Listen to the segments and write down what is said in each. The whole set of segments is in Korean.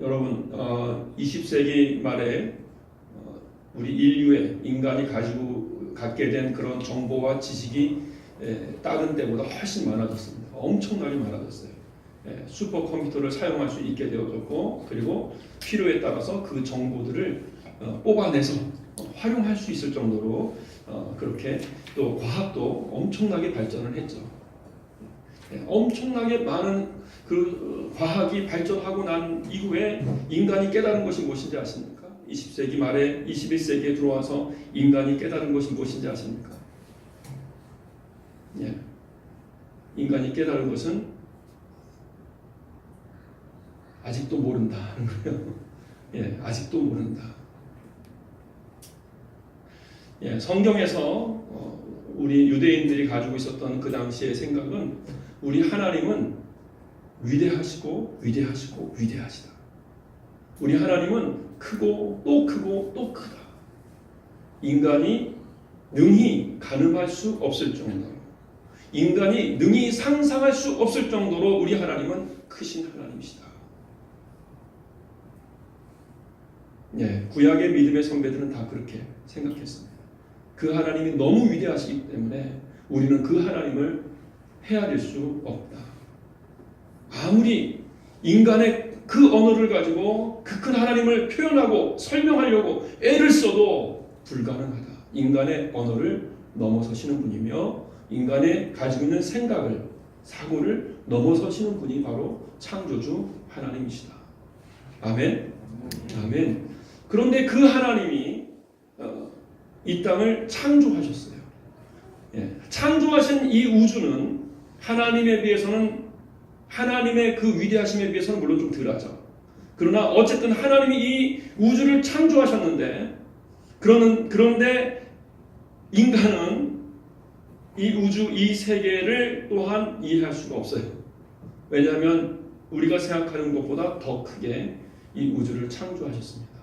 여러분, 20세기 말에 우리 인류의 인간이 갖게 된 그런 정보와 지식이 다른 때보다 훨씬 많아졌습니다. 엄청나게 많아졌어요. 슈퍼컴퓨터를 사용할 수 있게 되어졌고, 그리고 필요에 따라서 그 정보들을 뽑아내서 활용할 수 있을 정도로 그렇게 또 과학도 엄청나게 발전을 했죠. 엄청나게 많은 그 과학이 발전하고 난 이후에 인간이 깨달은 것이 무엇인지 아십니까? 20세기 말에 21세기에 들어와서 인간이 깨달은 것이 무엇인지 아십니까? 인간이 깨달은 것은 아직도 모른다는 거예요. 아직도 모른다. 성경에서 우리 유대인들이 가지고 있었던 그 당시의 생각은 우리 하나님은 위대하시고 위대하시고 위대하시다. 우리 하나님은 크고 또 크고 또 크다. 인간이 능히 가늠할 수 없을 정도로, 인간이 능히 상상할 수 없을 정도로 우리 하나님은 크신 하나님이시다. 구약의 믿음의 선배들은 다 그렇게 생각했습니다. 그 하나님이 너무 위대하시기 때문에 우리는 그 하나님을 헤아릴 수 없다. 아무리 인간의 그 언어를 가지고 그 큰 하나님을 표현하고 설명하려고 애를 써도 불가능하다. 인간의 언어를 넘어서시는 분이며 인간의 가지고 있는 생각을, 사고를 넘어서시는 분이 바로 창조주 하나님이시다. 아멘. 아멘. 그런데 그 하나님이 이 땅을 창조하셨어요. 창조하신 이 우주는 하나님에 비해서는, 하나님의 그 위대하심에 비해서는 물론 좀 덜하죠. 그러나 어쨌든 하나님이 이 우주를 창조하셨는데, 그런데 인간은 이 우주, 이 세계를 또한 이해할 수가 없어요. 왜냐하면 우리가 생각하는 것보다 더 크게 이 우주를 창조하셨습니다.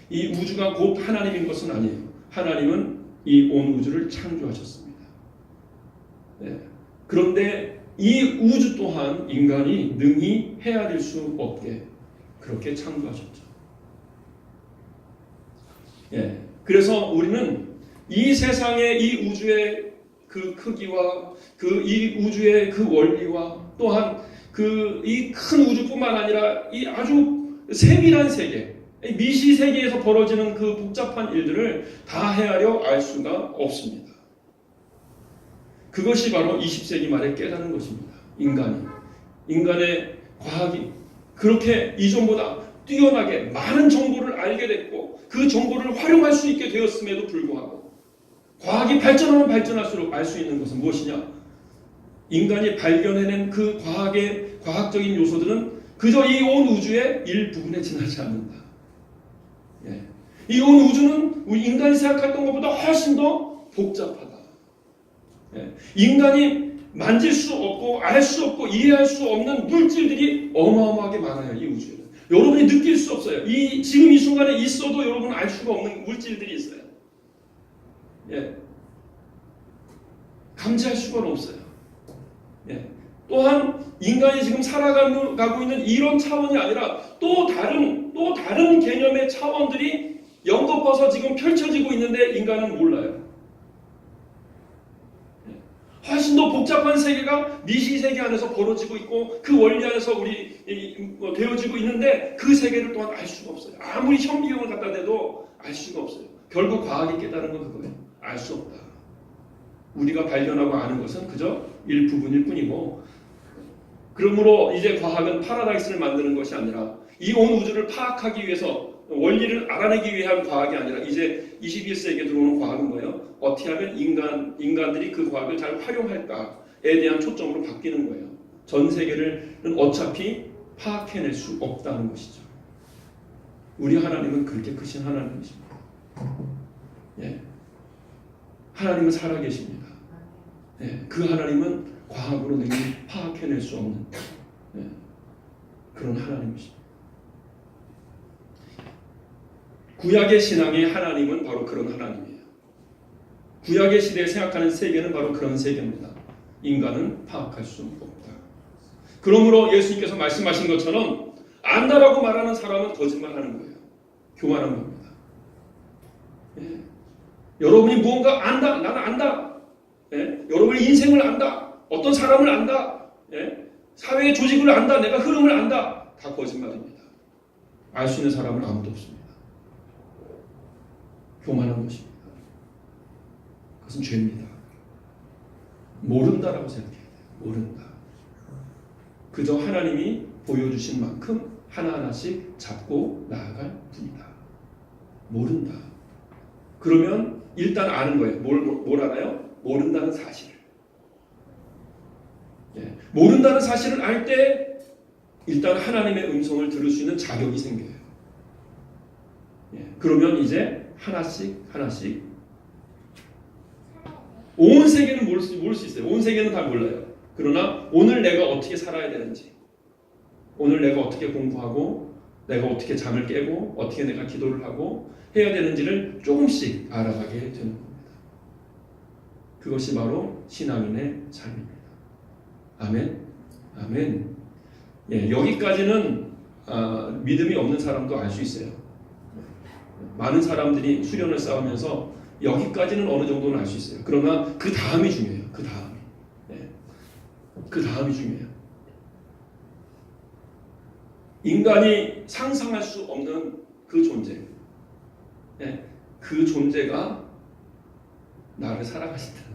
이 우주가 곧 하나님인 것은 아니에요. 하나님은 이 온 우주를 창조하셨습니다. 그런데 이 우주 또한 인간이 능히 헤아릴 수 없게 그렇게 창조하셨죠. 그래서 우리는 이 세상의 이 우주의 그 크기와 이 우주의 그 원리와 또한 이 큰 우주뿐만 아니라 이 아주 세밀한 세계, 미시 세계에서 벌어지는 그 복잡한 일들을 다 헤아려 알 수가 없습니다. 그것이 바로 20세기 말에 깨달은 것입니다. 인간의 과학이 그렇게 이전보다 뛰어나게 많은 정보를 알게 됐고 그 정보를 활용할 수 있게 되었음에도 불구하고 과학이 발전하면 발전할수록 알 수 있는 것은 무엇이냐? 인간이 발견해낸 그 과학적인 요소들은 그저 이 온 우주의 일부분에 지나지 않는다. 이 온 우주는 우리 인간이 생각했던 것보다 훨씬 더 복잡하다. 인간이 만질 수 없고 알 수 없고 이해할 수 없는 물질들이 어마어마하게 많아요. 이 우주에는. 여러분이 느낄 수 없어요. 지금 이 순간에 있어도 여러분은 알 수가 없는 물질들이 있어요. 감지할 수가 없어요. 또한 인간이 지금 살아가고 있는 이런 차원이 아니라 또 다른 개념의 차원들이 연거퍼서 지금 펼쳐지고 있는데 인간은 몰라요. 훨씬 더 복잡한 세계가 미시 세계 안에서 벌어지고 있고 그 원리 안에서 되어지고 있는데 그 세계를 또한 알 수가 없어요. 아무리 현미경을 갖다 대도 알 수가 없어요. 결국 과학이 깨달은 건 그거예요. 알 수 없다. 우리가 발견하고 아는 것은 그저 일부분일 뿐이고, 그러므로 이제 과학은 파라다이스를 만드는 것이 아니라 이 온 우주를 파악하기 위해서 원리를 알아내기 위한 과학이 아니라 이제 21세기에 들어오는 과학은 뭐예요? 어떻게 하면 인간들이 그 과학을 잘 활용할까에 대한 초점으로 바뀌는 거예요. 전 세계를 어차피 파악해낼 수 없다는 것이죠. 우리 하나님은 그렇게 크신 하나님이십니다. 하나님은 살아계십니다. 그 하나님은 과학으로 능히 파악해낼 수 없는 그런 하나님이십니다. 구약의 신앙의 하나님은 바로 그런 하나님이에요. 구약의 시대에 생각하는 세계는 바로 그런 세계입니다. 인간은 파악할 수 없다. 그러므로 예수님께서 말씀하신 것처럼 안다라고 말하는 사람은 거짓말하는 거예요. 교만한 겁니다. 예. 여러분이 무언가 안다, 나는 안다. 예. 여러분의 인생을 안다. 어떤 사람을 안다. 예. 사회의 조직을 안다. 내가 흐름을 안다. 다 거짓말입니다. 알 수 있는 사람은 아무도 없습니다. 교만한 것입니다. 그것은 죄입니다. 모른다라고 생각해야 돼요. 모른다. 그저 하나님이 보여주신 만큼 하나하나씩 잡고 나아갈 뿐이다. 모른다. 그러면 일단 아는 거예요. 뭘 알아요? 모른다는 사실을. 예. 모른다는 사실을 알 때 일단 하나님의 음성을 들을 수 있는 자격이 생겨요. 예. 그러면 이제 하나씩 온 세계는 모를 수 있어요. 온 세계는 다 몰라요. 그러나 오늘 내가 어떻게 살아야 되는지, 오늘 내가 어떻게 공부하고, 내가 어떻게 잠을 깨고, 어떻게 내가 기도를 하고 해야 되는지를 조금씩 알아가게 되는 겁니다. 그것이 바로 신앙인의 삶입니다. 아멘. 아멘. 예, 여기까지는 믿음이 없는 사람도 알 수 있어요. 많은 사람들이 수련을 쌓으면서 여기까지는 어느 정도는 알 수 있어요. 그러나 그 다음이 중요해요. 그 다음이. 예. 그 다음이 중요해요. 인간이 상상할 수 없는 그 존재. 예. 그 존재가 나를 사랑하신다는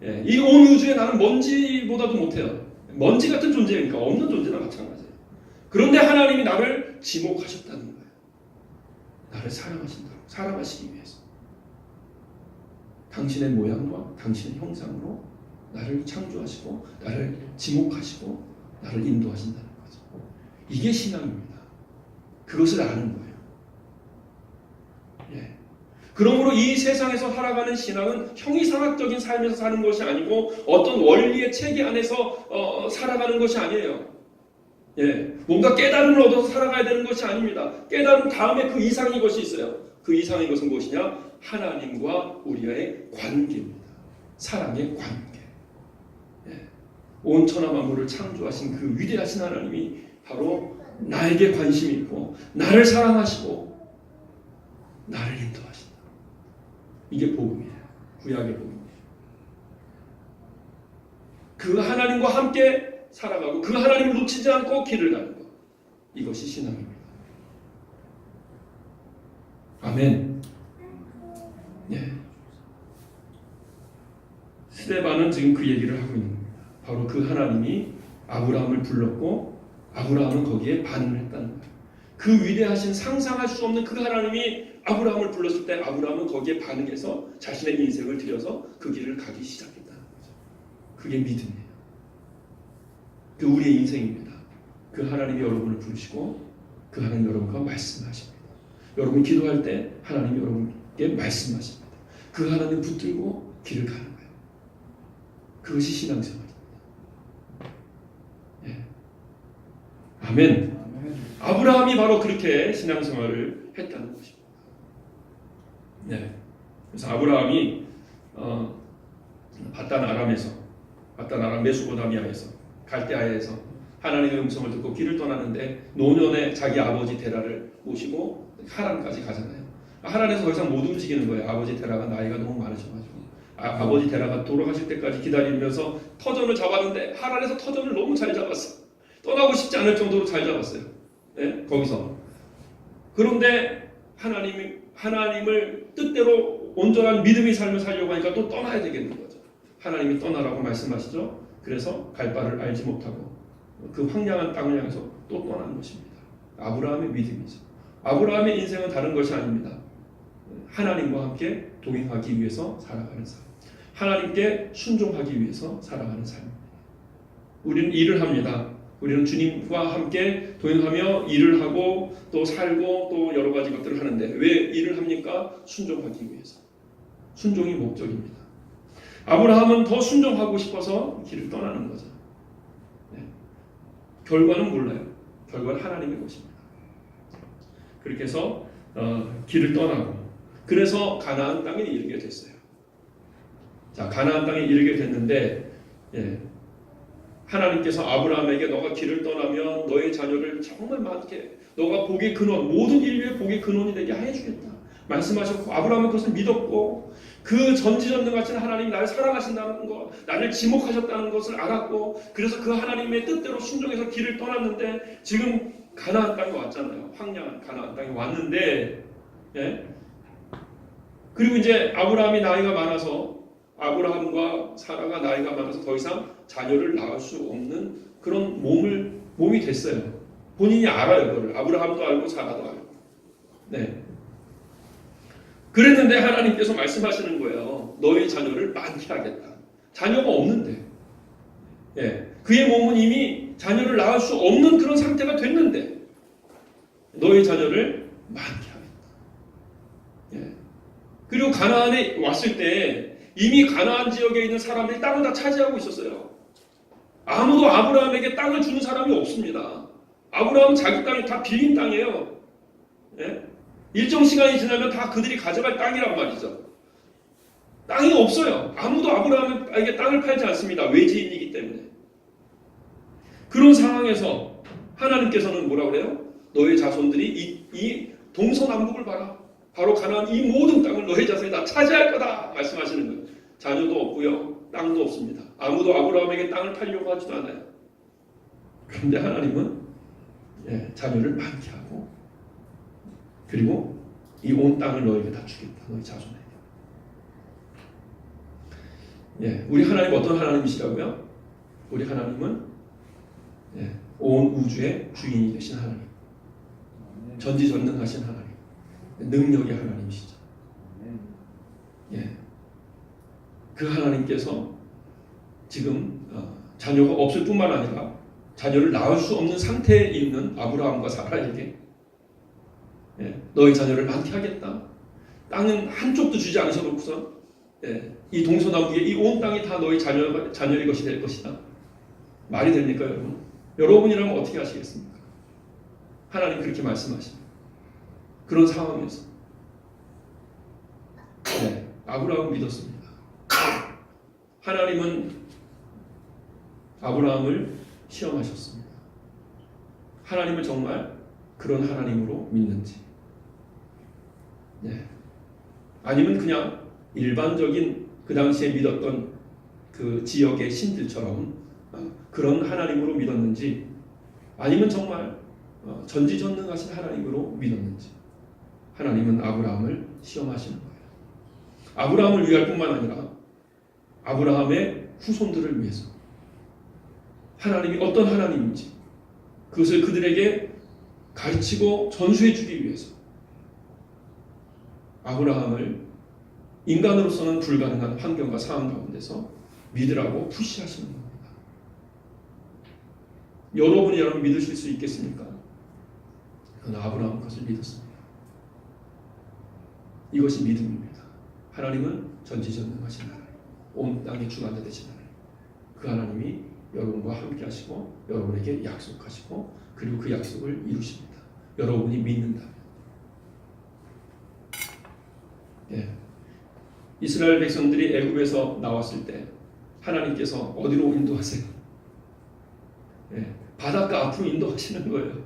거예요. 예. 이 온 우주에 나는 먼지보다도 못해요. 먼지 같은 존재니까 없는 존재나 마찬가지예요. 그런데 하나님이 나를 지목하셨다는 거예요. 나를 사랑하신다고. 사랑하시기 위해서. 당신의 모양과 당신의 형상으로 나를 창조하시고 나를 지목하시고 나를 인도하신다는 거죠. 이게 신앙입니다. 그것을 아는 거예요. 예. 그러므로 이 세상에서 살아가는 신앙은 형이상학적인 삶에서 사는 것이 아니고 어떤 원리의 체계 안에서 살아가는 것이 아니에요. 예. 뭔가 깨달음을 얻어서 살아가야 되는 것이 아닙니다. 깨달음 다음에 그 이상의 것이 있어요. 그 이상의 것은 무엇이냐? 하나님과 우리의 관계입니다. 사랑의 관계. 예. 온 천하 만물을 창조하신 그 위대하신 하나님이 바로 나에게 관심이 있고 나를 사랑하시고 나를 인도하신다. 이게 복음이에요. 구약의 복음이에요. 그 하나님과 함께 살아가고 그 하나님을 놓치지 않고 길을 가는 것. 이것이 신앙입니다. 아멘. 네. 스데반은 지금 그 얘기를 하고 있는 겁니다. 바로 그 하나님이 아브라함을 불렀고 아브라함은 거기에 반응을 했다는 거예요. 그 위대하신 상상할 수 없는 그 하나님이 아브라함을 불렀을 때 아브라함은 거기에 반응해서 자신의 인생을 들여서 그 길을 가기 시작했다는 거죠. 그게 믿음이에요. 그 우리의 인생입니다. 그 하나님이 여러분을 부르시고 그 하나님 여러분과 말씀하십니다. 여러분 기도할 때 하나님이 여러분께 말씀하십니다. 그 하나님 붙들고 길을 가는 거예요. 그것이 신앙생활입니다. 예. 아멘. 아브라함이 바로 그렇게 신앙생활을 했다는 것입니다. 네. 그래서 아브라함이 바단 아람 메소포타미아에서 갈대아에서 하나님의 음성을 듣고 길을 떠나는데 노년에 자기 아버지 데라를 모시고 하란까지 가잖아요. 하란에서 더 이상 못 움직이는 거예요. 아버지 데라가 나이가 너무 많으셔가지고 아버지 데라가 돌아가실 때까지 기다리면서 터전을 잡았는데 하란에서 터전을 너무 잘 잡았어. 떠나고 싶지 않을 정도로 잘 잡았어요. 네? 거기서. 그런데 하나님을 뜻대로 온전한 믿음의 삶을 살려고 하니까 또 떠나야 되겠는 거죠. 하나님이 떠나라고 말씀하시죠. 그래서 갈 바를 알지 못하고 그 황량한 땅을 향해서 또 떠나는 것입니다. 아브라함의 믿음이죠. 아브라함의 인생은 다른 것이 아닙니다. 하나님과 함께 동행하기 위해서 살아가는 삶. 하나님께 순종하기 위해서 살아가는 삶입니다. 우리는 일을 합니다. 우리는 주님과 함께 동행하며 일을 하고 또 살고 또 여러 가지 것들을 하는데 왜 일을 합니까? 순종하기 위해서. 순종이 목적입니다. 아브라함은 더 순종하고 싶어서 길을 떠나는 거죠. 네. 결과는 몰라요. 결과는 하나님의 것입니다. 그렇게 해서 길을 떠나고 그래서 가나안 땅에 이르게 됐어요. 자, 가나안 땅에 이르게 됐는데 예, 하나님께서 아브라함에게 너가 길을 떠나면 너의 자녀를 정말 많게, 너가 복의 근원, 모든 인류의 복의 근원이 되게 해주겠다 말씀하셨고, 아브라함은 그것을 믿었고, 그 전지전능하신 하나님이 나를 사랑하신다는 것, 나를 지목하셨다는 것을 알았고, 그래서 그 하나님의 뜻대로 순종해서 길을 떠났는데, 지금 가나안 땅에 왔잖아요. 황량한 가나안 땅에 왔는데, 예? 그리고 이제 아브라함이 나이가 많아서, 아브라함과 사라가 나이가 많아서 더 이상 자녀를 낳을 수 없는 그런 몸이 됐어요. 본인이 알아요, 그거를. 아브라함도 알고 사라도 알고. 네. 그랬는데 하나님께서 말씀하시는 거예요. 너의 자녀를 많게 하겠다. 자녀가 없는데, 예. 그의 몸은 이미 자녀를 낳을 수 없는 그런 상태가 됐는데, 너의 자녀를 많게 하겠다. 예. 그리고 가나안에 왔을 때 이미 가나안 지역에 있는 사람들이 땅을 다 차지하고 있었어요. 아무도 아브라함에게 땅을 주는 사람이 없습니다. 아브라함은 자기 땅이 다 빌린 땅이에요. 예? 일정 시간이 지나면 다 그들이 가져갈 땅이란 말이죠. 땅이 없어요. 아무도 아브라함에게 땅을 팔지 않습니다. 외지인이기 때문에. 그런 상황에서 하나님께서는 뭐라 그래요? 너의 자손들이 이 동서남북을 봐라. 바로 가나안 이 모든 땅을 너의 자손이 다 차지할 거다 말씀하시는 거예요. 자녀도 없고요. 땅도 없습니다. 아무도 아브라함에게 땅을 팔려고 하지도 않아요. 그런데 하나님은 자녀를 많게 하고, 그리고 이 온 땅을 너에게 다 주겠다. 너희 자손에게. 우리 하나님 어떤 하나님이시라고요? 우리 하나님은 온 우주의 주인이 되신 하나님, 전지전능하신 하나님, 능력의 하나님이시죠. 그 하나님께서 지금 자녀가 없을 뿐만 아니라 자녀를 낳을 수 없는 상태에 있는 아브라함과 사라에게 너의 자녀를 많게 하겠다. 땅은 한쪽도 주지 않으셔놓고서 이 동서남북의 이 온 땅이 다 너의 자녀의 것이 될 것이다. 말이 됩니까, 여러분? 여러분이라면 어떻게 하시겠습니까? 하나님 그렇게 말씀하십니다. 그런 상황에서 아브라함은 믿었습니다. 하나님은 아브라함을 시험하셨습니다. 하나님을 정말 그런 하나님으로 믿는지, 아니면 그냥 일반적인 그 당시에 믿었던 그 지역의 신들처럼 그런 하나님으로 믿었는지, 아니면 정말 전지전능하신 하나님으로 믿었는지, 하나님은 아브라함을 시험하시는 거예요. 아브라함을 위할 뿐만 아니라 아브라함의 후손들을 위해서 하나님이 어떤 하나님인지 그것을 그들에게 가르치고 전수해 주기 위해서 아브라함을 인간으로서는 불가능한 환경과 상황 가운데서 믿으라고 푸시하시는 겁니다. 여러분이 믿으실 수 있겠습니까? 그러나 아브라함은 그것을 믿었습니다. 이것이 믿음입니다. 하나님은 전지전능하신 하나님, 온 땅의 주관자 되신 하나님, 그 하나님이 여러분과 함께 하시고 여러분에게 약속하시고 그리고 그 약속을 이루십니다. 여러분이 믿는다면. 이스라엘 백성들이 애굽에서 나왔을 때 하나님께서 어디로 인도하세요? 바닷가 앞으로 인도하시는 거예요.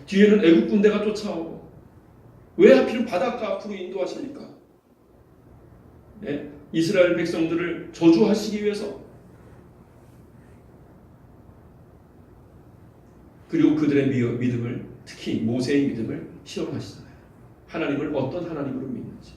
뒤에는 애굽 군대가 쫓아오고, 왜 하필 바닷가 앞으로 인도하십니까? 이스라엘 백성들을 저주하시기 위해서, 그리고 그들의 믿음을, 특히 모세의 믿음을 시험하시잖아요. 하나님을 어떤 하나님으로 믿는지.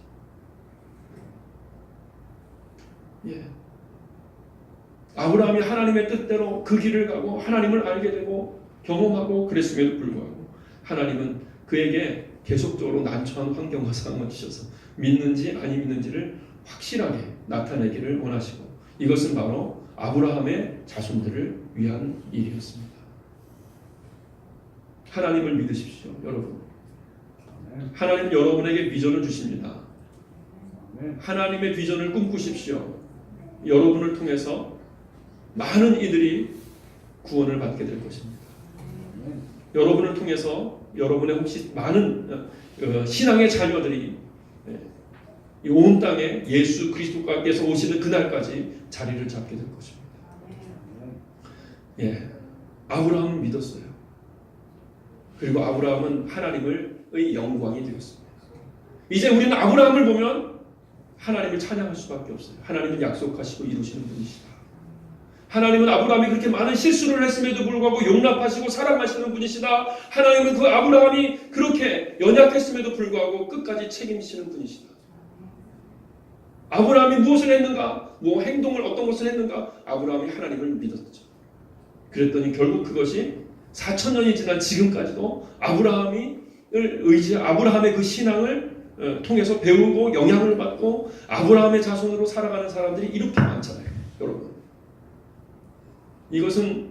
아브라함이 하나님의 뜻대로 그 길을 가고 하나님을 알게 되고 경험하고 그랬음에도 불구하고 하나님은 그에게 계속적으로 난처한 환경과 상황을 주셔서 믿는지 아니 믿는지를 확실하게 나타내기를 원하시고, 이것은 바로 아브라함의 자손들을 위한 일이었습니다. 하나님을 믿으십시오, 여러분. 하나님 여러분에게 비전을 주십니다. 하나님의 비전을 꿈꾸십시오. 여러분을 통해서 많은 이들이 구원을 받게 될 것입니다. 여러분을 통해서 여러분의 혹시 많은 신앙의 자녀들이 이 온 땅에 예수 그리스도께서 오시는 그날까지 자리를 잡게 될 것입니다. 예, 아브라함은 믿었어요. 그리고 아브라함은 하나님의 영광이 되었습니다. 이제 우리는 아브라함을 보면 하나님을 찬양할 수밖에 없어요. 하나님은 약속하시고 이루시는 분이시다. 하나님은 아브라함이 그렇게 많은 실수를 했음에도 불구하고 용납하시고 사랑하시는 분이시다. 하나님은 그 아브라함이 그렇게 연약했음에도 불구하고 끝까지 책임지시는 분이시다. 아브라함이 무엇을 했는가? 뭐 행동을 어떤 것을 했는가? 아브라함이 하나님을 믿었죠. 그랬더니 결국 그것이 4,000년이 지난 지금까지도 아브라함의 그 신앙을 통해서 배우고 영향을 받고 아브라함의 자손으로 살아가는 사람들이 이렇게 많잖아요. 여러분, 이것은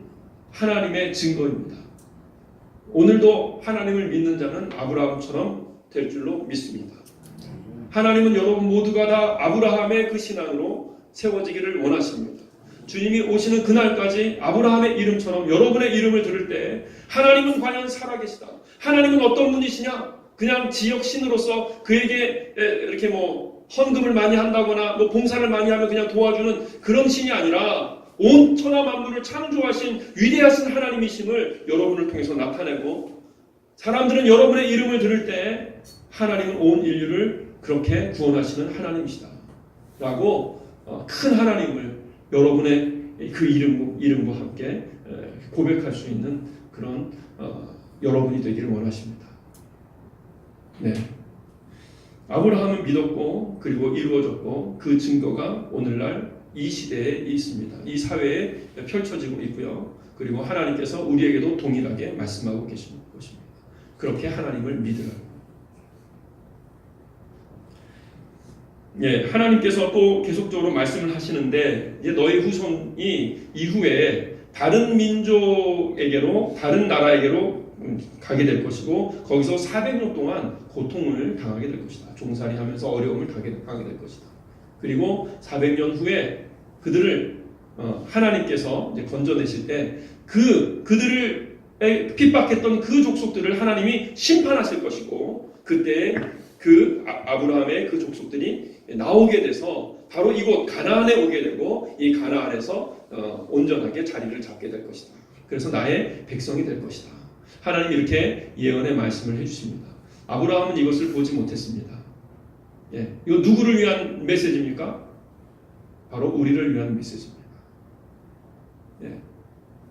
하나님의 증거입니다. 오늘도 하나님을 믿는 자는 아브라함처럼 될 줄로 믿습니다. 하나님은 여러분 모두가 다 아브라함의 그 신앙으로 세워지기를 원하십니다. 주님이 오시는 그날까지 아브라함의 이름처럼 여러분의 이름을 들을 때 하나님은 과연 살아계시다. 하나님은 어떤 분이시냐? 그냥 지역 신으로서 그에게 이렇게 뭐 헌금을 많이 한다거나 뭐 봉사를 많이 하면 그냥 도와주는 그런 신이 아니라 온 천하 만물을 창조하신 위대하신 하나님이심을 여러분을 통해서 나타내고, 사람들은 여러분의 이름을 들을 때 하나님은 온 인류를 그렇게 구원하시는 하나님이시다 라고 큰 하나님을 여러분의 그 이름과 함께 고백할 수 있는 그런 여러분이 되기를 원하십니다. 네. 아브라함은 믿었고 그리고 이루어졌고 그 증거가 오늘날 이 시대에 있습니다. 이 사회에 펼쳐지고 있고요. 그리고 하나님께서 우리에게도 동일하게 말씀하고 계신 것입니다. 그렇게 하나님을 믿으라고. 예, 하나님께서 또 계속적으로 말씀을 하시는데, 이제 너희 후손이 이후에 다른 민족에게로, 다른 나라에게로 가게 될 것이고, 거기서 400년 동안 고통을 당하게 될 것이다. 종살이 하면서 어려움을 당하게 될 것이다. 그리고 400년 후에 그들을 하나님께서 이제 건져내실 때 그들을 핍박했던 그 족속들을 하나님이 심판하실 것이고, 그때 그 아브라함의 그 족속들이 나오게 돼서 바로 이곳 가나안에 오게 되고, 이 가나안에서 온전하게 자리를 잡게 될 것이다. 그래서 나의 백성이 될 것이다. 하나님이 이렇게 예언의 말씀을 해주십니다. 아브라함은 이것을 보지 못했습니다. 예, 이거 누구를 위한 메시지입니까? 바로 우리를 위한 메시지입니다. 예,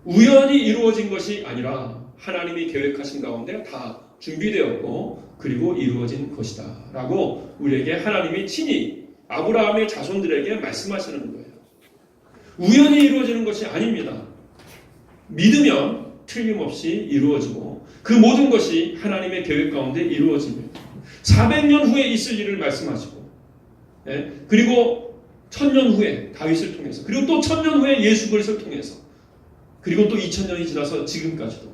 우연히 이루어진 것이 아니라 하나님이 계획하신 가운데 다 준비되었고 그리고 이루어진 것이다 라고 우리에게 하나님이 친히 아브라함의 자손들에게 말씀하시는 거예요. 우연히 이루어지는 것이 아닙니다. 믿으면 틀림없이 이루어지고 그 모든 것이 하나님의 계획 가운데 이루어집니다. 400년 후에 있을 일을 말씀하시고, 예? 그리고 1000년 후에 다윗을 통해서, 그리고 또 1000년 후에 예수 그리스도를 통해서, 그리고 또 2000년이 지나서 지금까지도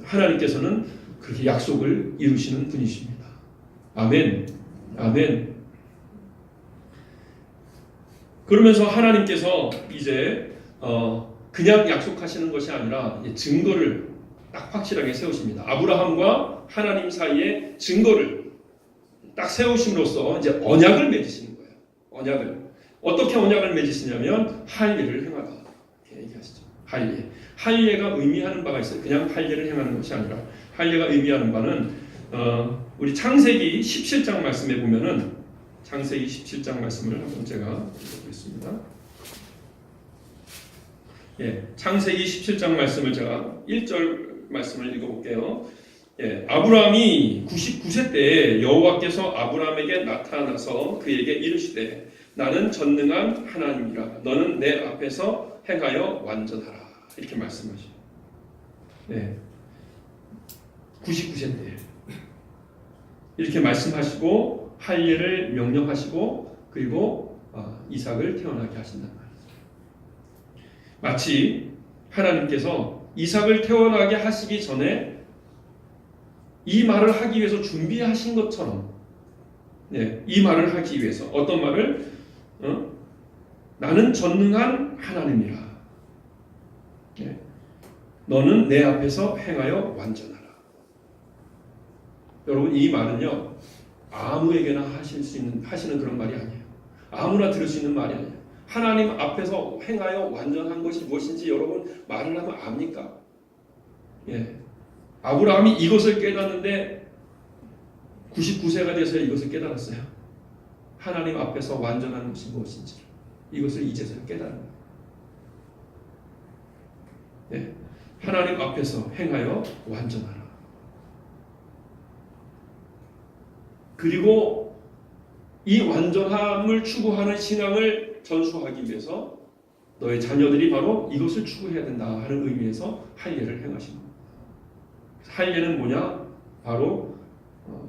하나님께서는 그렇게 약속을 이루시는 분이십니다. 아멘. 아멘. 그러면서 하나님께서 이제 그냥 약속하시는 것이 아니라 증거를 딱 확실하게 세우십니다. 아브라함과 하나님 사이에 증거를 딱 세우심으로써 이제 언약을 맺으시는 거예요. 언약을. 어떻게 언약을 맺으시냐면 할례를 행하다. 이렇게 얘기하시죠. 할례. 할례가 의미하는 바가 있어요. 그냥 할례를 행하는 것이 아니라 할례가 의미하는 바는 우리 창세기 17장 말씀에 보면은 창세기 17장 말씀을 한번 제가 읽어보겠습니다. 예, 창세기 17장 말씀을 제가 1절 말씀을 읽어볼게요. 예, 아브라함이 99세 때에 여호와께서 아브라함에게 나타나서 그에게 이르시되 나는 전능한 하나님이라 너는 내 앞에서 행하여 완전하라 이렇게 말씀하셔요. 예, 99세 때 이렇게 말씀하시고 할례를 명령하시고 그리고 이삭을 태어나게 하신단 말이에요. 마치 하나님께서 이삭을 태어나게 하시기 전에 이 말을 하기 위해서 준비하신 것처럼, 네, 이 말을 하기 위해서 어떤 말을 나는 전능한 하나님이라. 네, 너는 내 앞에서 행하여 완전하라. 여러분 이 말은요 아무에게나 하시는 그런 말이 아니에요. 아무나 들을 수 있는 말이 아니에요. 하나님 앞에서 행하여 완전한 것이 무엇인지 여러분 말을 하면 압니까? 예. 아브라함이 이것을 깨닫는데 99세가 돼서 이것을 깨달았어요. 하나님 앞에서 완전한 것이 무엇인지 이것을 이제서야 깨달은 거예요. 예. 하나님 앞에서 행하여 완전하라. 그리고 이 완전함을 추구하는 신앙을 전수하기 위해서 너의 자녀들이 바로 이것을 추구해야 된다 하는 의미에서 할례를 행하신 겁니다. 할례는 뭐냐? 바로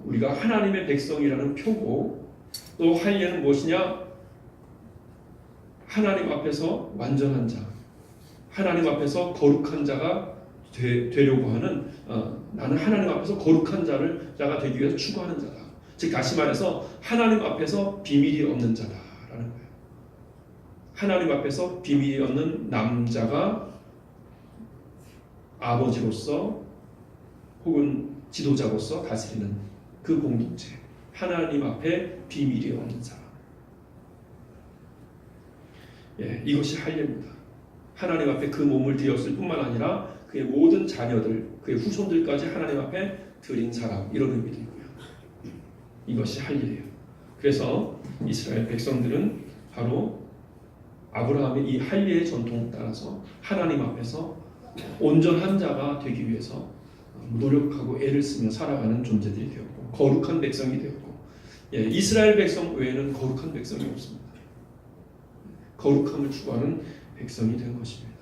우리가 하나님의 백성이라는 표고, 또 할례는 무엇이냐? 하나님 앞에서 완전한 자, 하나님 앞에서 거룩한 자가 되려고 하는, 나는 하나님 앞에서 거룩한 자가 되기 위해서 추구하는 자다. 즉 다시 말해서 하나님 앞에서 비밀이 없는 자다라는 거예요. 하나님 앞에서 비밀이 없는 남자가 아버지로서 혹은 지도자로서 다스리는 그 공동체, 하나님 앞에 비밀이 없는 사람. 예, 이것이 할례입니다. 하나님 앞에 그 몸을 드렸을 뿐만 아니라 그의 모든 자녀들, 그의 후손들까지 하나님 앞에 드린 사람, 이런 의미도 있고요. 이것이 할례예요. 그래서 이스라엘 백성들은 바로 아브라함의 이 할례의 전통을 따라서 하나님 앞에서 온전한 자가 되기 위해서 노력하고 애를 쓰며 살아가는 존재들이 되었고, 거룩한 백성이 되었고, 예, 이스라엘 백성 외에는 거룩한 백성이 없습니다. 거룩함을 추구하는 백성이 된 것입니다.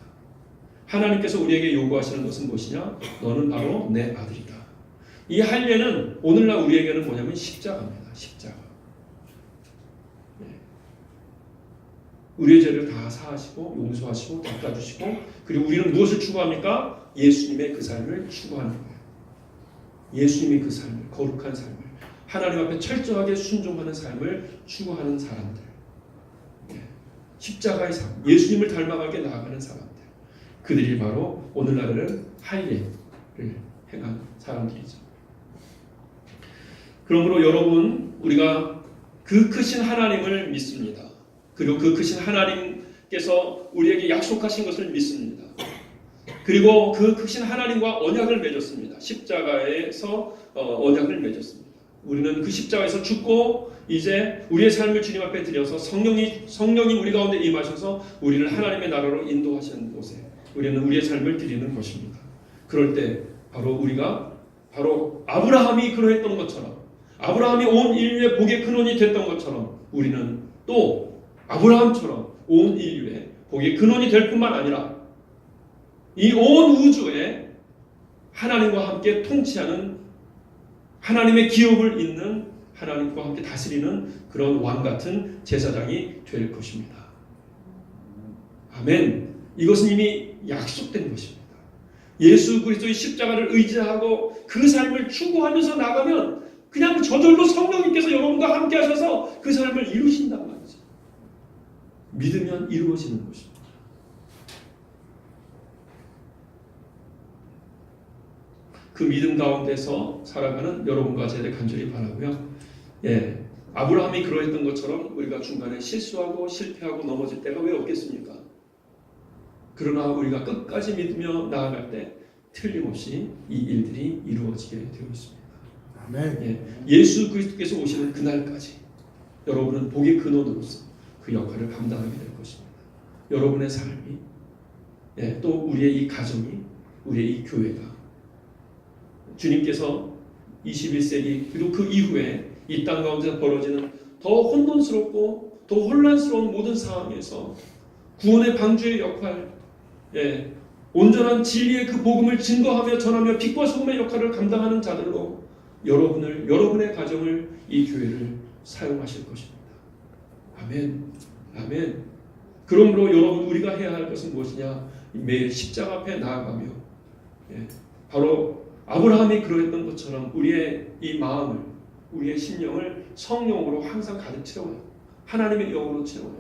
하나님께서 우리에게 요구하시는 것은 무엇이냐? 너는 바로 내 아들이다. 이 할례는 오늘날 우리에게는 뭐냐면 십자가입니다. 십자가. 우리의 죄를 다 사하시고 용서하시고 닦아주시고, 그리고 우리는 무엇을 추구합니까? 예수님의 그 삶을 추구하는 거예요. 예수님의 그 삶을, 거룩한 삶을, 하나님 앞에 철저하게 순종하는 삶을 추구하는 사람들, 십자가의 삶, 예수님을 닮아가게 나아가는 사람들, 그들이 바로 오늘날에는 할례를 행한 사람들이죠. 그러므로 여러분, 우리가 그 크신 하나님을 믿습니다. 그리고 그 크신 하나님께서 우리에게 약속하신 것을 믿습니다. 그리고 그 크신 하나님과 언약을 맺었습니다. 십자가에서 언약을 맺었습니다. 우리는 그 십자가에서 죽고 이제 우리의 삶을 주님 앞에 드려서 성령이 우리 가운데 임하셔서 우리를 하나님의 나라로 인도하시는 곳에 우리는 우리의 삶을 드리는 것입니다. 그럴 때 바로 우리가 바로 아브라함이 그러했던 것처럼, 아브라함이 온 인류의 복의 근원이 됐던 것처럼, 우리는 또 아브라함처럼 온 인류의 복의 근원이 될 뿐만 아니라 이 온 우주에 하나님과 함께 통치하는, 하나님의 기업을 잇는, 하나님과 함께 다스리는 그런 왕같은 제사장이 될 것입니다. 아멘. 이것은 이미 약속된 것입니다. 예수 그리스도의 십자가를 의지하고 그 삶을 추구하면서 나가면 그냥 저절로 성령님께서 여러분과 함께 하셔서 그 삶을 이루신단 말이죠. 믿으면 이루어지는 것입니다. 그 믿음 가운데서 살아가는 여러분과 저를 간절히 바라고요. 예, 아브라함이 그러했던 것처럼 우리가 중간에 실수하고 실패하고 넘어질 때가 왜 없겠습니까? 그러나 우리가 끝까지 믿으며 나아갈 때 틀림없이 이 일들이 이루어지게 되어 있습니다. 아멘. 예, 예수 그리스도께서 오시는 그날까지 여러분은 복의 근원으로서 그 역할을 감당하게 될 것입니다. 여러분의 삶이, 예, 또 우리의 이 가정이, 우리의 이 교회가 주님께서 21세기 그리고 그 이후에 이 땅 가운데 벌어지는 더 혼돈스럽고 더 혼란스러운 모든 상황에서 구원의 방주의 역할, 예, 온전한 진리의 그 복음을 증거하며 전하며 빛과 소금의 역할을 감당하는 자들로 여러분의 가정을, 이 교회를 사용하실 것입니다. 아멘. 아멘. 그러므로 여러분, 우리가 해야 할 것은 무엇이냐? 매일 십자가 앞에 나아가며, 예, 바로 아브라함이 그러했던 것처럼 우리의 이 마음을, 우리의 심령을 성령으로 항상 가득 채워요. 하나님의 영으로 채워요.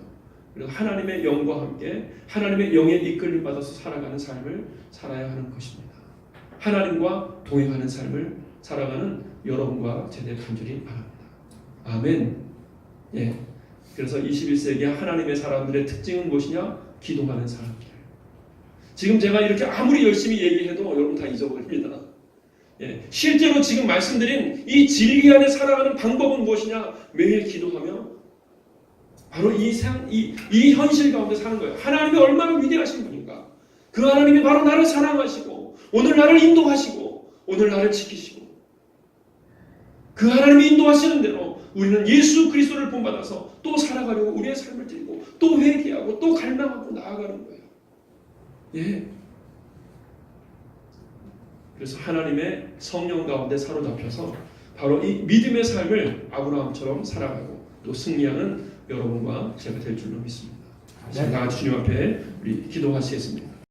그리고 하나님의 영과 함께 하나님의 영의 이끌림 받아서 살아가는 삶을 살아야 하는 것입니다. 하나님과 동행하는 삶을 살아가는 여러분과 제대 간절히 바랍니다. 아멘. 예, 그래서 21세기 하나님의 사람들의 특징은 무엇이냐? 기도하는 사람들. 지금 제가 이렇게 아무리 열심히 얘기해도 여러분 다 잊어버립니다. 예, 실제로 지금 말씀드린 이 진리 안에 살아가는 방법은 무엇이냐? 매일 기도하며 바로 이 현실 가운데 사는 거예요. 하나님이 얼마나 위대하신 분인가. 그 하나님이 바로 나를 사랑하시고 오늘 나를 인도하시고 오늘 나를 지키시고 그 하나님이 인도하시는 대로 우리는 예수 그리스도를 본받아서 또 살아가려고 우리의 삶을 드리고 또 회개하고 또 갈망하고 나아가는 거예요. 예. 그래서 하나님의 성령 가운데 사로잡혀서 바로 이 믿음의 삶을 아브라함처럼 살아가고 또 승리하는 여러분과 제가 될 줄로 믿습니다. 다 같이 주님 앞에 우리 기도하시겠습니다.